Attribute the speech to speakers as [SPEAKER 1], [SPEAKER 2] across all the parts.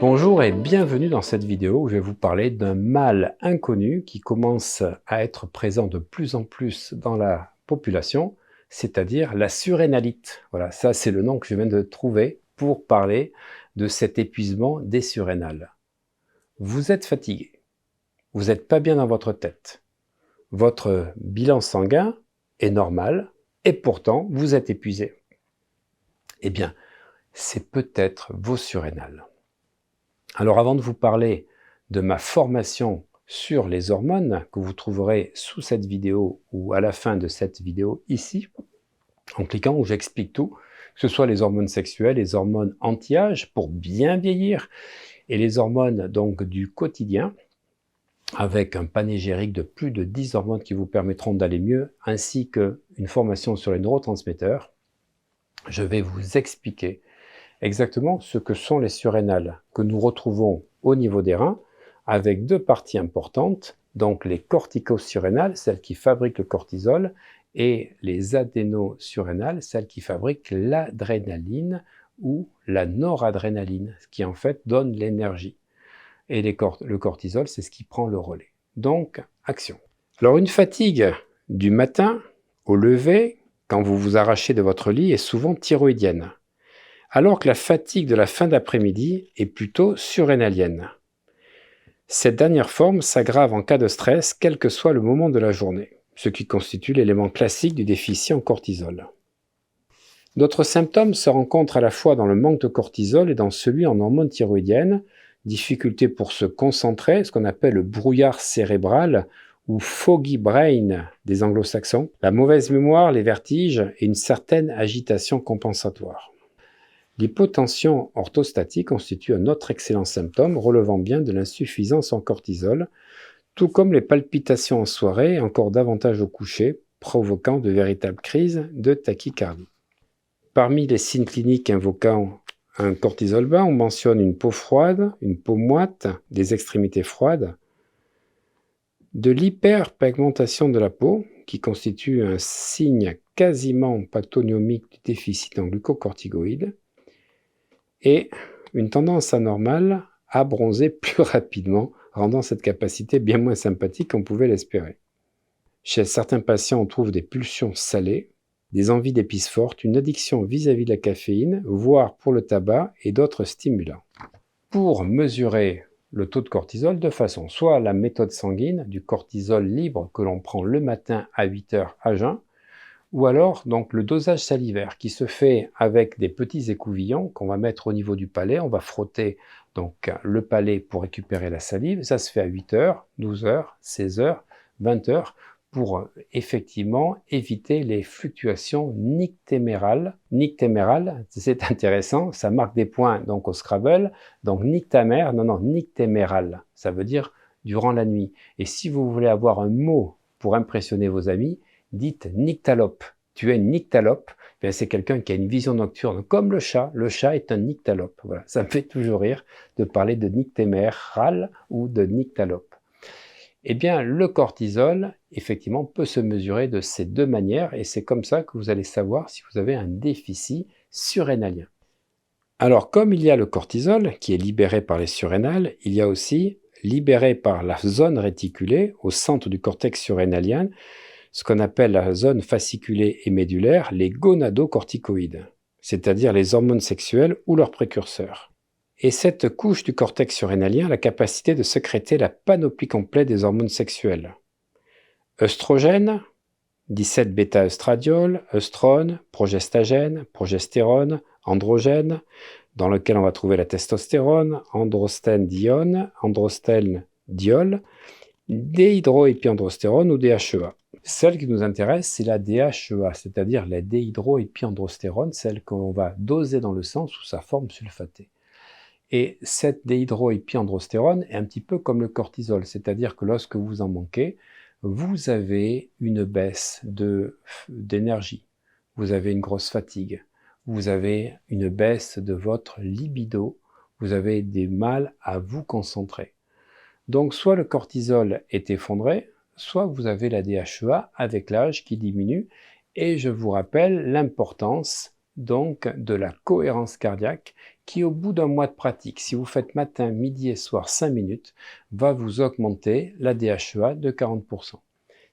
[SPEAKER 1] Bonjour et bienvenue dans cette vidéo où je vais vous parler d'un mal inconnu qui commence à être présent de plus en plus dans la population, c'est-à-dire la surrénalite. Voilà, ça c'est le nom que je viens de trouver pour parler de cet épuisement des surrénales. Vous êtes fatigué, vous n'êtes pas bien dans votre tête, votre bilan sanguin est normal et pourtant vous êtes épuisé. Eh bien, c'est peut-être vos surrénales. Alors avant de vous parler de ma formation sur les hormones que vous trouverez sous cette vidéo ou à la fin de cette vidéo ici, en cliquant où j'explique tout, que ce soit les hormones sexuelles, les hormones anti-âge pour bien vieillir et les hormones donc du quotidien avec un panégyrique de plus de 10 hormones qui vous permettront d'aller mieux ainsi qu'une formation sur les neurotransmetteurs, je vais vous expliquer exactement ce que sont les surrénales que nous retrouvons au niveau des reins avec deux parties importantes, donc les corticosurrénales, celles qui fabriquent le cortisol, et les adénosurrénales, celles qui fabriquent l'adrénaline ou la noradrénaline, ce qui en fait donne l'énergie. Et le cortisol, c'est ce qui prend le relais. Donc, action. Alors une fatigue du matin au lever, quand vous vous arrachez de votre lit, est souvent thyroïdienne, alors que la fatigue de la fin d'après-midi est plutôt surrénalienne. Cette dernière forme s'aggrave en cas de stress, quel que soit le moment de la journée, ce qui constitue l'élément classique du déficit en cortisol. D'autres symptômes se rencontrent à la fois dans le manque de cortisol et dans celui en hormones thyroïdiennes, difficulté pour se concentrer, ce qu'on appelle le brouillard cérébral ou foggy brain des anglo-saxons, la mauvaise mémoire, les vertiges et une certaine agitation compensatoire. L'hypotension orthostatique constitue un autre excellent symptôme relevant bien de l'insuffisance en cortisol, tout comme les palpitations en soirée et encore davantage au coucher, provoquant de véritables crises de tachycardie. Parmi les signes cliniques invoquant un cortisol bas, on mentionne une peau froide, une peau moite, des extrémités froides, de l'hyperpigmentation de la peau, qui constitue un signe quasiment pathognomique du déficit en glucocorticoïdes, et une tendance anormale à bronzer plus rapidement, rendant cette capacité bien moins sympathique qu'on pouvait l'espérer. Chez certains patients, on trouve des pulsions salées, des envies d'épices fortes, une addiction vis-à-vis de la caféine, voire pour le tabac et d'autres stimulants. Pour mesurer le taux de cortisol de façon soit la méthode sanguine du cortisol libre que l'on prend le matin à 8 heures à jeun, ou alors donc le dosage salivaire qui se fait avec des petits écouvillons qu'on va mettre au niveau du palais. On va frotter donc le palais pour récupérer la salive. Ça se fait à 8 heures, 12 heures, 16 heures, 20 heures pour effectivement éviter les fluctuations nictémérales. Nictémérales, c'est intéressant, ça marque des points donc au Scrabble. Donc nictamère, non, nictéméral, ça veut dire durant la nuit. Et si vous voulez avoir un mot pour impressionner vos amis, dites nyctalope. Tu es une nyctalope, c'est quelqu'un qui a une vision nocturne comme le chat est un nyctalope. Voilà, ça me fait toujours rire de parler de nictéméral ou de nyctalope. Eh bien, le cortisol, effectivement, peut se mesurer de ces deux manières et c'est comme ça que vous allez savoir si vous avez un déficit surrénalien. Alors, comme il y a le cortisol qui est libéré par les surrénales, il y a aussi libéré par la zone réticulée au centre du cortex surrénalien, ce qu'on appelle la zone fasciculée et médulaire, les gonadocorticoïdes, c'est-à-dire les hormones sexuelles ou leurs précurseurs. Et cette couche du cortex surrénalien a la capacité de sécréter la panoplie complète des hormones sexuelles. Œstrogène, 17 bêta-œstradiol, œstrone, progestagène, progestérone, androgène, dans lequel on va trouver la testostérone, androstène-dione, androstène-diol, déhydroépiandrostérone ou DHEA. Celle qui nous intéresse, c'est la DHEA, c'est-à-dire la déhydroépiandrostérone, celle qu'on va doser dans le sang sous sa forme sulfatée. Et cette déhydroépiandrostérone est un petit peu comme le cortisol, c'est-à-dire que lorsque vous en manquez, vous avez une baisse d'énergie, vous avez une grosse fatigue, vous avez une baisse de votre libido, vous avez du mal à vous concentrer. Donc soit le cortisol est effondré, soit vous avez la DHEA avec l'âge qui diminue. Et je vous rappelle l'importance donc de la cohérence cardiaque qui, au bout d'un mois de pratique, si vous faites matin, midi et soir 5 minutes, va vous augmenter la DHEA de 40%.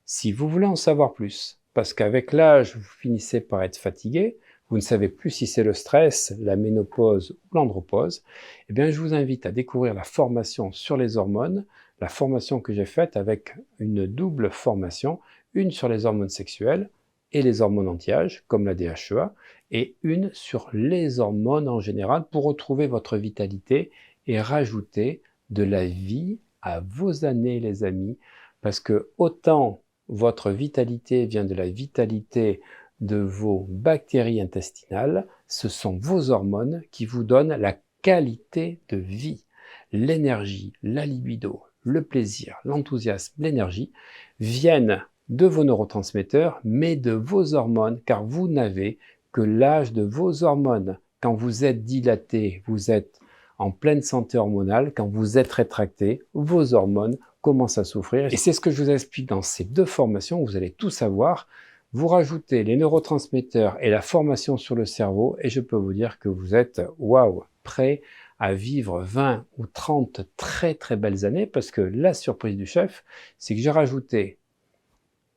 [SPEAKER 1] Si vous voulez en savoir plus, parce qu'avec l'âge, vous finissez par être fatigué, vous ne savez plus si c'est le stress, la ménopause ou l'andropause, eh bien je vous invite à découvrir la formation sur les hormones, la formation que j'ai faite avec une double formation, une sur les hormones sexuelles et les hormones anti-âge, comme la DHEA, et une sur les hormones en général pour retrouver votre vitalité et rajouter de la vie à vos années, les amis, parce que autant votre vitalité vient de la vitalité de vos bactéries intestinales, ce sont vos hormones qui vous donnent la qualité de vie. L'énergie, la libido, le plaisir, l'enthousiasme, l'énergie viennent de vos neurotransmetteurs, mais de vos hormones, car vous n'avez que l'âge de vos hormones. Quand vous êtes dilaté, vous êtes en pleine santé hormonale, quand vous êtes rétracté, vos hormones commencent à souffrir. Et c'est ce que je vous explique dans ces deux formations, vous allez tout savoir. Vous rajoutez les neurotransmetteurs et la formation sur le cerveau, et je peux vous dire que vous êtes, waouh, prêt à vivre 20 ou 30 très très belles années, parce que la surprise du chef, c'est que j'ai rajouté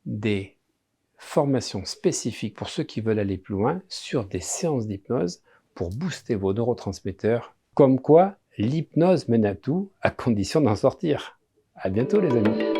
[SPEAKER 1] des formations spécifiques pour ceux qui veulent aller plus loin sur des séances d'hypnose pour booster vos neurotransmetteurs. Comme quoi, l'hypnose mène à tout, à condition d'en sortir. À bientôt les amis.